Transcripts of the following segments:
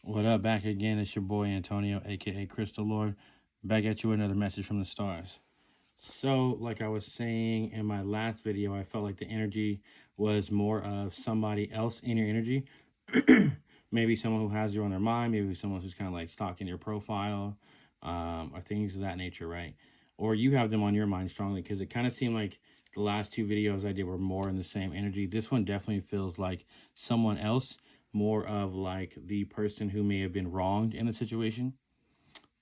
What up? Back again. It's your boy Antonio, aka Crystal Lord. Back at you with another message from the stars. So, like I was saying in my last video, I felt like the energy was more of somebody else in your energy. Maybe someone who has you on their mind, maybe someone who's kind of like stalking your profile, or things of that nature, right? Or you have them on your mind strongly, because it kind of seemed like the last two videos I did were more in the same energy. This one definitely feels like someone else, more of like the person who may have been wronged in the situation.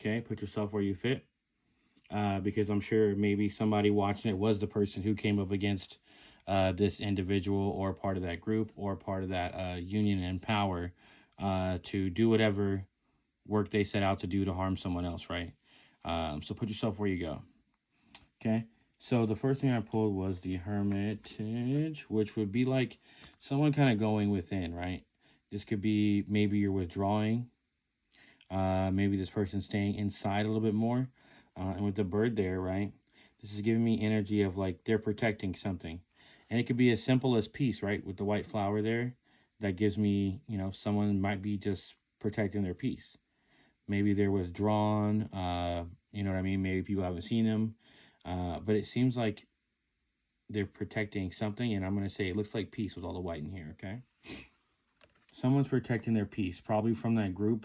Okay, put yourself where you fit. Because I'm sure maybe somebody watching it was the person who came up against this individual, or part of that group, or part of that union and power to do whatever work they set out to do to harm someone else, right? So put yourself where you go. Okay, so the first thing I pulled was the Hermitage, which would be like someone kind of going within, right? This could be maybe you're withdrawing. Maybe this person's staying inside a little bit more. And with the bird there, right? This is giving me energy of like they're protecting something. And it could be as simple as peace, right? With the white flower there. That gives me, someone might be just protecting their peace. Maybe they're withdrawn. You know what I mean? Maybe people haven't seen them. But it seems like they're protecting something. And I'm going to say it looks like peace with all the white in here, okay? Someone's protecting their peace, probably from that group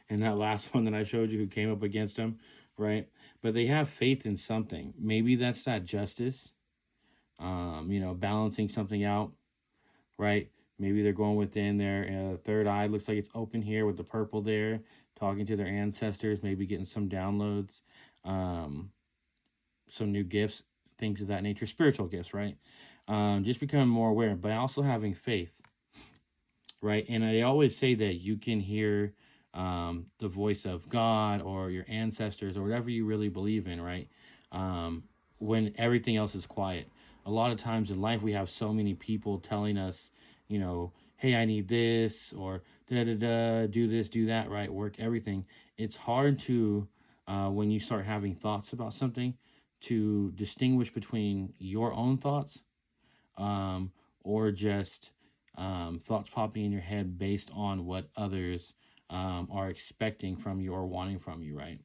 and that last one that I showed you who came up against them, right? But they have faith in something. Maybe that's that justice, balancing something out, right? Maybe they're going within their third eye. Looks like it's open here with the purple there, talking to their ancestors, maybe getting some downloads, some new gifts, things of that nature, spiritual gifts, right? Just becoming more aware, but also having faith. Right. And I always say that you can hear the voice of God or your ancestors or whatever you really believe in, right? When everything else is quiet. A lot of times in life, we have so many people telling us, hey, I need this, or da-da-da, do this, do that, right? Work everything. It's hard to, when you start having thoughts about something, to distinguish between your own thoughts or just thoughts popping in your head based on what others are expecting from you or wanting from you, right?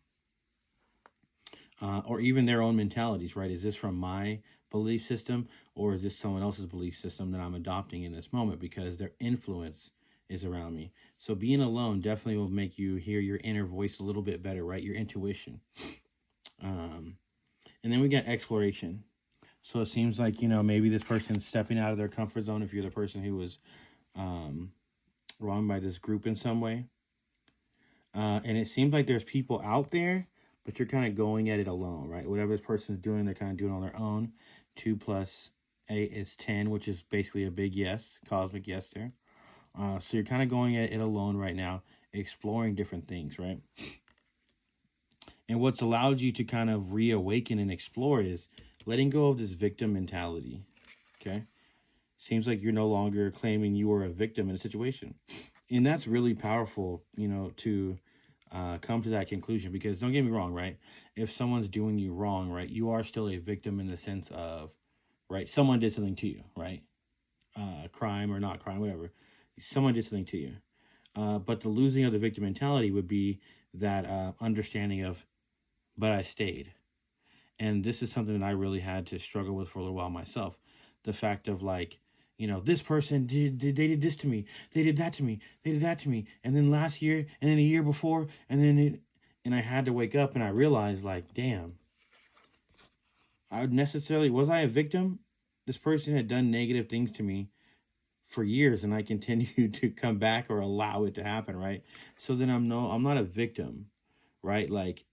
Or even their own mentalities, right? Is this from my belief system, or is this someone else's belief system that I'm adopting in this moment because their influence is around me? So being alone definitely will make you hear your inner voice a little bit better, right? Your intuition. And then we got exploration. So it seems like, maybe this person's stepping out of their comfort zone if you're the person who was wronged by this group in some way. And it seems like there's people out there, but you're kind of going at it alone, right? Whatever this person's doing, they're kind of doing on their own. 2 plus 8 is 10, which is basically a big yes, cosmic yes there. So you're kind of going at it alone right now, exploring different things, right? And what's allowed you to kind of reawaken and explore is letting go of this victim mentality, okay? Seems like you're no longer claiming you are a victim in a situation. And that's really powerful, to come to that conclusion, because don't get me wrong, right? If someone's doing you wrong, right, you are still a victim in the sense of, right, someone did something to you, right? Crime or not crime, whatever. Someone did something to you. But the losing of the victim mentality would be that understanding of, but I stayed. And this is something that I really had to struggle with for a little while myself. The fact of like, this person they did this to me. They did that to me. They did that to me. And then last year, and then the year before, and I had to wake up and I realized like, damn, was I a victim? This person had done negative things to me for years, and I continued to come back or allow it to happen, right? So then I'm not a victim, right? Like,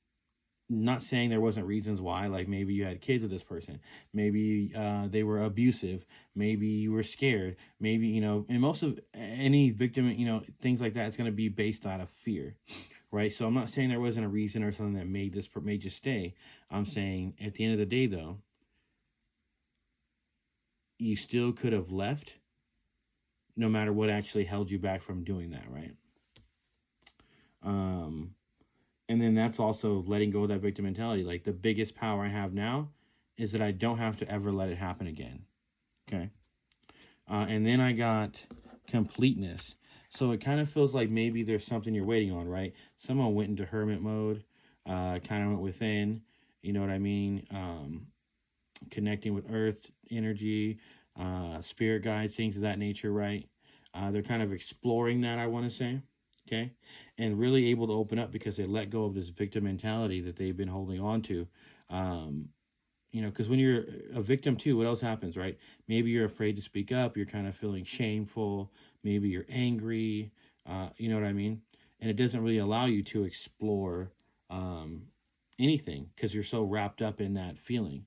not saying there wasn't reasons why, like maybe you had kids with this person, maybe they were abusive, maybe you were scared, maybe, and most of any victim, things like that, it's going to be based out of fear, right? So I'm not saying there wasn't a reason or something that made you stay. I'm saying at the end of the day, though, you still could have left no matter what actually held you back from doing that, right? And then that's also letting go of that victim mentality. Like, the biggest power I have now is that I don't have to ever let it happen again. Okay. And then I got completeness. So it kind of feels like maybe there's something you're waiting on, right? Someone went into hermit mode, kind of went within, you know what I mean? Connecting with earth energy, spirit guides, things of that nature, right? They're kind of exploring that, I want to say, okay? And really able to open up because they let go of this victim mentality that they've been holding on to. You know, because when you're a victim too, what else happens, right? Maybe you're afraid to speak up. You're kind of feeling shameful. Maybe you're angry. You know what I mean? And it doesn't really allow you to explore um, anything because you're so wrapped up in that feeling.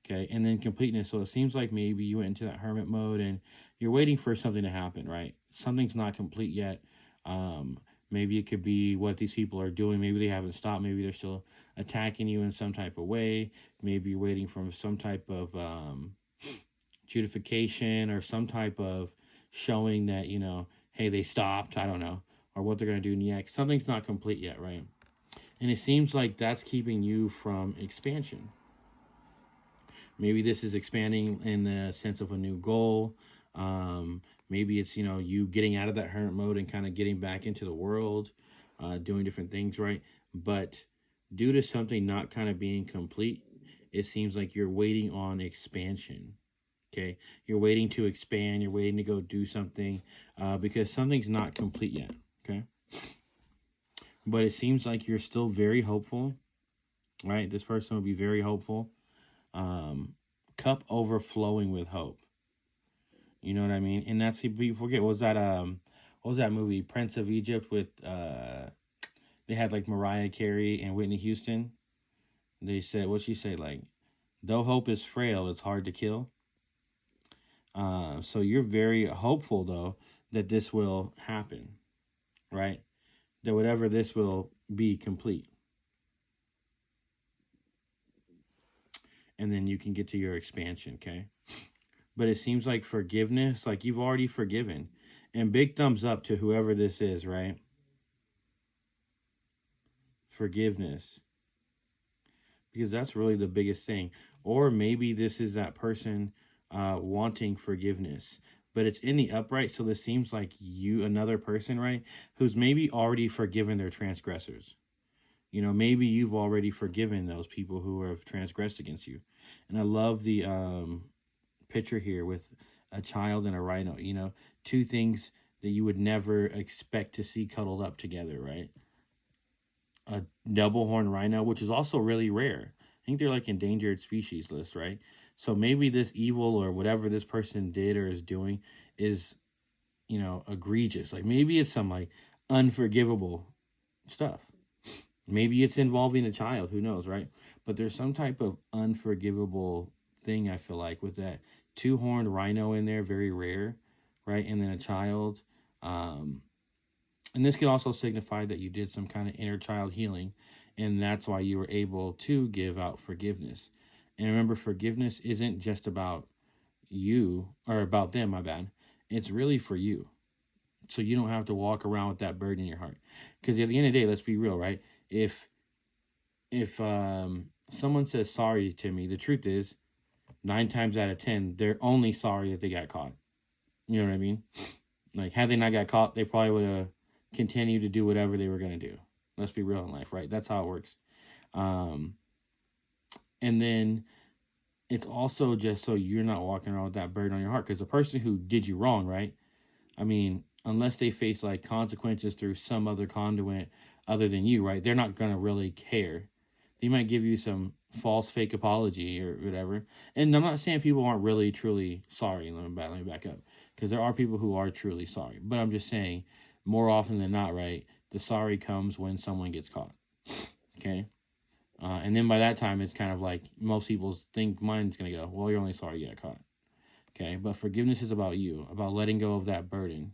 Okay. And then completeness. So it seems like maybe you went into that hermit mode and you're waiting for something to happen, right? Something's not complete yet. Um, Maybe it could be what these people are doing. Maybe they haven't stopped. Maybe they're still attacking you in some type of way. Maybe you're waiting for some type of justification or some type of showing that, you know, hey, they stopped. I don't know. Or what they're going to do next. Something's not complete yet, right? And it seems like that's keeping you from expansion. Maybe this is expanding in the sense of a new goal. Maybe it's, you know, you getting out of that hermit mode and kind of getting back into the world, doing different things, right? But due to something not kind of being complete, it seems like you're waiting on expansion. Okay. You're waiting to expand. You're waiting to go do something because something's not complete yet. Okay. But it seems like you're still very hopeful, right? This person will be very hopeful. Cup overflowing with hope. You know what I mean? And that's, people forget, what was that movie, Prince of Egypt, with they had like Mariah Carey and Whitney Houston. They said, what'd she say? Like, though hope is frail, it's hard to kill. So you're very hopeful though that this will happen, right? That whatever this will be complete. And then you can get to your expansion, okay? But it seems like forgiveness, like you've already forgiven. And big thumbs up to whoever this is, right? Forgiveness. Because that's really the biggest thing. Or maybe this is that person wanting forgiveness. But it's in the upright, so this seems like you, another person, right? Who's maybe already forgiven their transgressors. You know, maybe you've already forgiven those people who have transgressed against you. And I love the picture here with a child and a rhino, you know, two things that you would never expect to see cuddled up together, right? A double horn rhino, which is also really rare. I think they're like endangered species list, right? So maybe this evil or whatever this person did or is doing is, you know, egregious. Like maybe it's some like unforgivable stuff. Maybe it's involving a child, who knows, right? But there's some type of unforgivable thing, I feel like, with that two-horned rhino in there, very rare, right? And then a child. And this could also signify that you did some kind of inner child healing, and that's why you were able to give out forgiveness. And remember, forgiveness isn't just about you, or about them, my bad. It's really for you. So you don't have to walk around with that burden in your heart. Because at the end of the day, let's be real, right? If someone says sorry to me, the truth is 9 times out of 10, they're only sorry that they got caught. You know what I mean? Like, had they not got caught, they probably would have continued to do whatever they were going to do. Let's be real in life, right? That's how it works. And then it's also just so you're not walking around with that burden on your heart. Because the person who did you wrong, right? I mean, unless they face like consequences through some other conduit other than you, right? They're not going to really care. They might give you some false fake apology or whatever. And I'm not saying people aren't really truly sorry. Let me back up. Because there are people who are truly sorry. But I'm just saying, more often than not, right, the sorry comes when someone gets caught. Okay? And then by that time, it's kind of like most people think mine's going to go, well, you're only sorry you got caught. Okay? But forgiveness is about you, about letting go of that burden.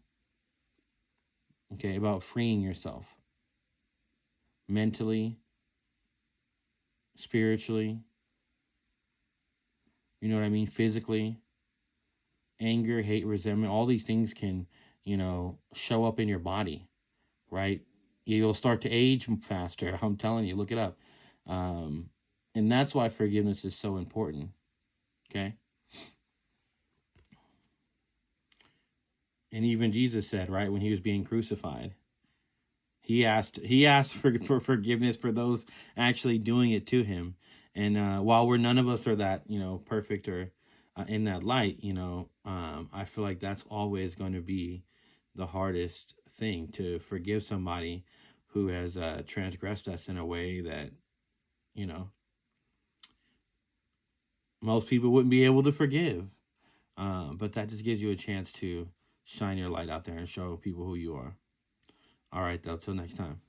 Okay? About freeing yourself. Mentally, spiritually, you know what I mean? Physically, anger, hate, resentment, all these things can, you know, show up in your body, right? You'll start to age faster. I'm telling you, look it up. And that's why forgiveness is so important. Okay. And even Jesus said, right, when he was being crucified, he asked for forgiveness for those actually doing it to him. And while none of us are that, perfect or in that light, I feel like that's always going to be the hardest thing, to forgive somebody who has transgressed us in a way that, most people wouldn't be able to forgive. But that just gives you a chance to shine your light out there and show people who you are. All right, though, till next time.